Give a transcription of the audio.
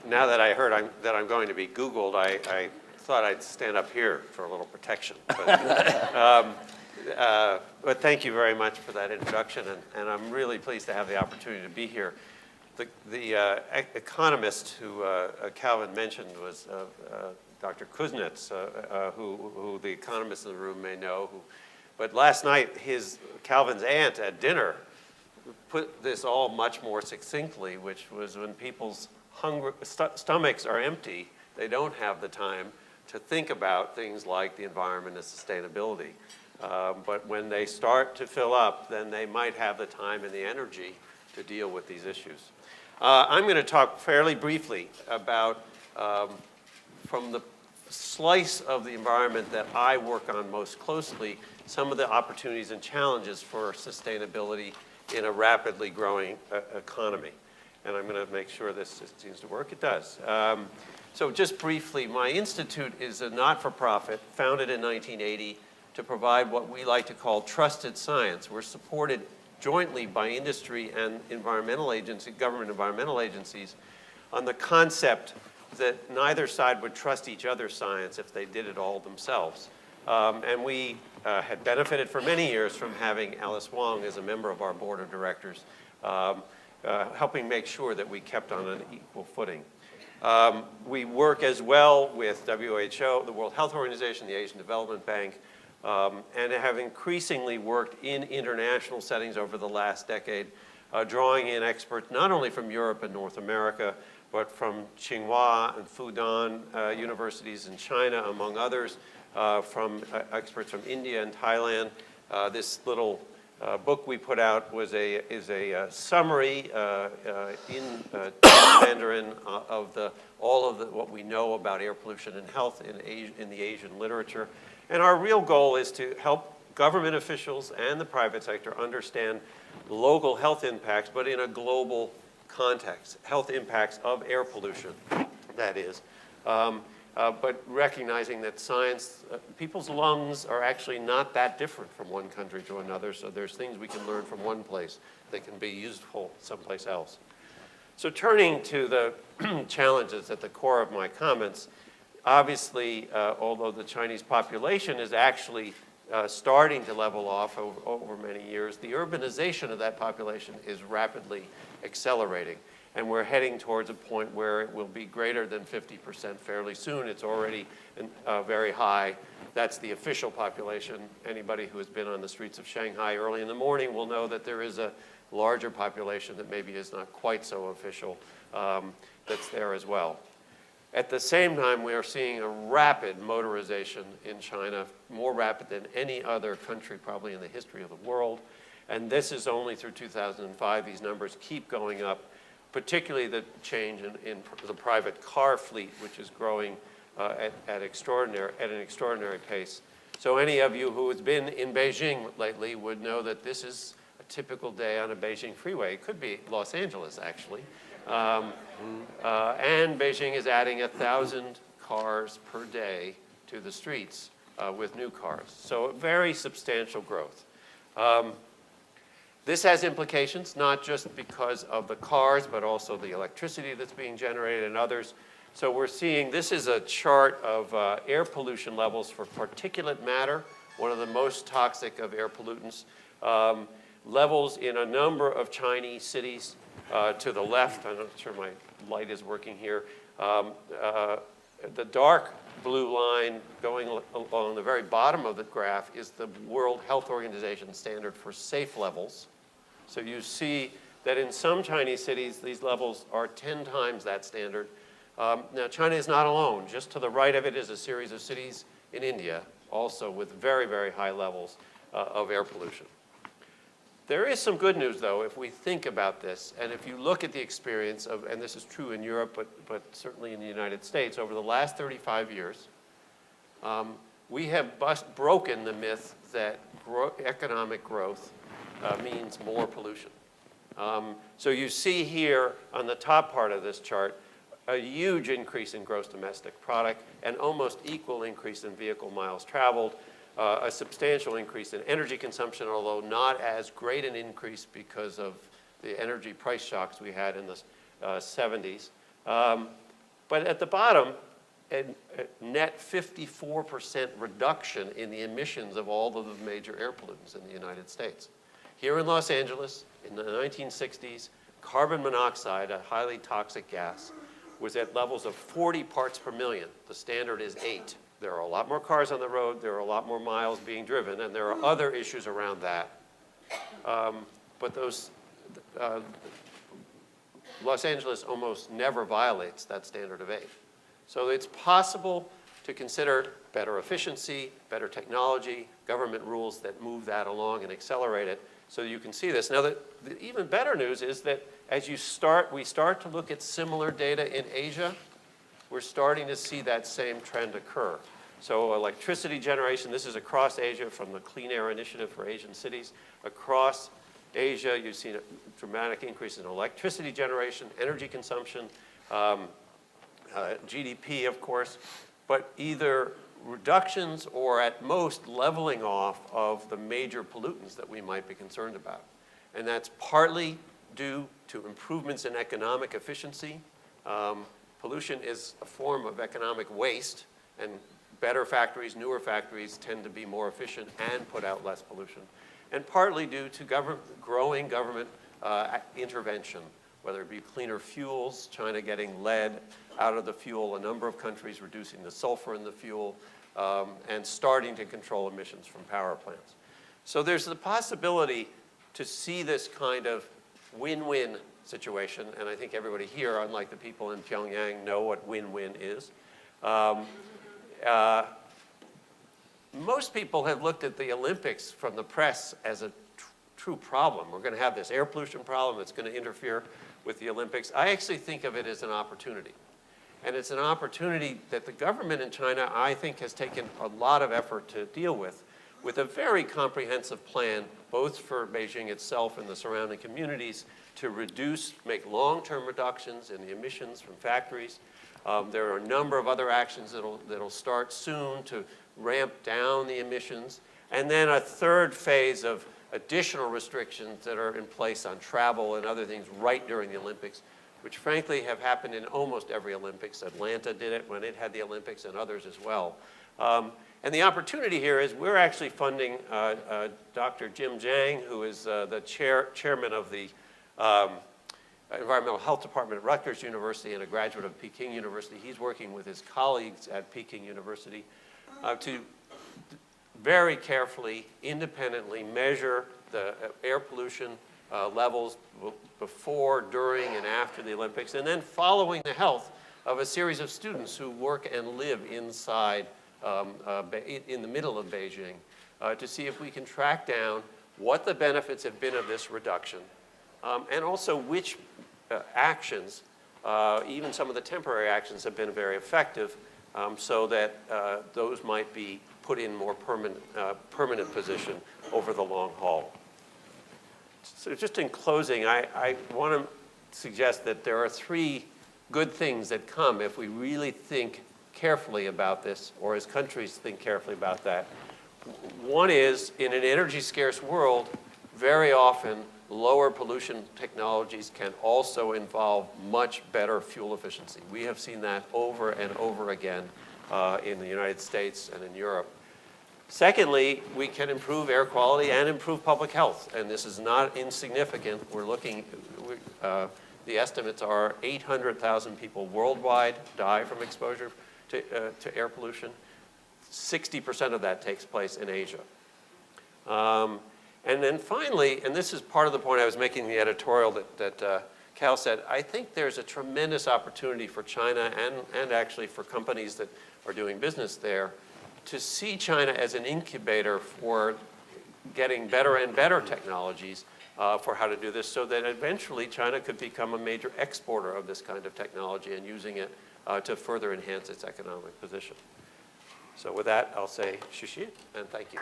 Now that I heard that I'm going to be Googled, I thought I'd stand up here for a little protection. But thank you very much for that introduction, and I'm really pleased to have the opportunity to be here. The economist who Calvin mentioned was Dr. Kuznets, who the economists in the room may know. But last night, Calvin's aunt at dinner put this all much more succinctly, which was when people's stomachs are empty, they don't have the time to think about things like the environment and sustainability. But when they start to fill up, then they might have the time and the energy to deal with these issues. I'm going to talk fairly briefly about, from the slice of the environment that I work on most closely, some of the opportunities and challenges for sustainability in a rapidly growing economy. And I'm going to make sure this seems to work. It does. So just briefly, my institute is a not-for-profit founded in 1980 to provide what we like to call trusted science. We're supported jointly by industry and government environmental agencies on the concept that neither side would trust each other's science if they did it all themselves. And we had benefited for many years from having Alice Wong as a member of our board of directors, helping make sure that we kept on an equal footing. We work as well with WHO, the World Health Organization, the Asian Development Bank, and have increasingly worked in international settings over the last decade, drawing in experts not only from Europe and North America, but from Tsinghua and Fudan universities in China, among others, from experts from India and Thailand. This little book we put out is a summary in Mandarin of all of what we know about air pollution and health in the Asian literature. And our real goal is to help government officials and the private sector understand local health impacts, but in a global context, health impacts of air pollution, that is. But recognizing that science, people's lungs are actually not that different from one country to another, so there's things we can learn from one place that can be useful someplace else. So turning to the challenges at the core of my comments, obviously, although the Chinese population is actually starting to level off over many years, the urbanization of that population is rapidly accelerating. And we're heading towards a point where it will be greater than 50% fairly soon. It's already very high. That's the official population. Anybody who has been on the streets of Shanghai early in the morning will know that there is a larger population that maybe is not quite so official that's there as well. At the same time, we are seeing a rapid motorization in China, more rapid than any other country probably in the history of the world. And this is only through 2005. These numbers keep going up, particularly the change in the private car fleet, which is growing at an extraordinary pace. So any of you who has been in Beijing lately would know that this is a typical day on a Beijing freeway. It could be Los Angeles, actually. And Beijing is adding 1,000 cars per day to the streets with new cars. So very substantial growth. This has implications, not just because of the cars, but also the electricity that's being generated and others. So we're seeing, this is a chart of air pollution levels for particulate matter, one of the most toxic of air pollutants. Levels in a number of Chinese cities. To the left, I'm not sure my light is working here, the dark blue line going along the very bottom of the graph is the World Health Organization standard for safe levels. So you see that in some Chinese cities, these levels are 10 times that standard. Now, China is not alone. Just to the right of it is a series of cities in India, also with very, very high levels of air pollution. There is some good news, though, if we think about this, and if you look at the experience of, and this is true in Europe, but certainly in the United States, over the last 35 years, we have broken the myth that economic growth means more pollution. So you see here on the top part of this chart, a huge increase in gross domestic product, an almost equal increase in vehicle miles traveled, a substantial increase in energy consumption, although not as great an increase because of the energy price shocks we had in the 70s. But at the bottom, a net 54% reduction in the emissions of all of the major air pollutants in the United States. Here in Los Angeles, in the 1960s, carbon monoxide, a highly toxic gas, was at levels of 40 parts per million. The standard is 8. There are a lot more cars on the road, there are a lot more miles being driven, and there are other issues around that. But those, Los Angeles almost never violates that standard of 8. So it's possible to consider better efficiency, better technology, government rules that move that along and accelerate it, so you can see this. Now, the even better news is that as we start to look at similar data in Asia, we're starting to see that same trend occur. So electricity generation, this is across Asia from the Clean Air Initiative for Asian cities. Across Asia, you've seen a dramatic increase in electricity generation, energy consumption, GDP, of course, but either reductions or at most leveling off of the major pollutants that we might be concerned about. And that's partly due to improvements in economic efficiency. Pollution is a form of economic waste, and better factories, newer factories tend to be more efficient and put out less pollution. And partly due to growing government intervention, whether it be cleaner fuels, China getting lead out of the fuel, a number of countries reducing the sulfur in the fuel, and starting to control emissions from power plants. So there's the possibility to see this kind of win-win situation, and I think everybody here, unlike the people in Pyongyang, know what win-win is. Most people have looked at the Olympics from the press as a true problem. We're going to have this air pollution problem that's going to interfere with the Olympics. I actually think of it as an opportunity. And it's an opportunity that the government in China, I think, has taken a lot of effort to deal with a very comprehensive plan, both for Beijing itself and the surrounding communities, to make long-term reductions in the emissions from factories. There are a number of other actions that'll start soon to ramp down the emissions. And then a third phase of additional restrictions that are in place on travel and other things right during the Olympics, which frankly have happened in almost every Olympics. Atlanta did it when it had the Olympics, and others as well. And the opportunity here is we're actually funding Dr. Jim Zhang, who is the chairman of the Environmental Health Department at Rutgers University and a graduate of Peking University. He's working with his colleagues at Peking University to very carefully, independently measure the air pollution levels before, during, and after the Olympics, and then following the health of a series of students who work and live inside, in the middle of Beijing, to see if we can track down what the benefits have been of this reduction, and also which actions, even some of the temporary actions, have been very effective, so that those might be put in more permanent position over the long haul. So just in closing, I want to suggest that there are 3 good things that come if we really think carefully about this, or as countries think carefully about that. One is, in an energy-scarce world, very often lower pollution technologies can also involve much better fuel efficiency. We have seen that over and over again in the United States and in Europe. Secondly, we can improve air quality and improve public health, and this is not insignificant. The estimates are 800,000 people worldwide die from exposure to air pollution. 60% of that takes place in Asia. And then finally, and this is part of the point I was making in the editorial that Cal said, I think there's a tremendous opportunity for China and actually for companies that are doing business there to see China as an incubator for getting better and better technologies for how to do this, so that eventually China could become a major exporter of this kind of technology and using it to further enhance its economic position. So with that, I'll say 谢谢 and thank you.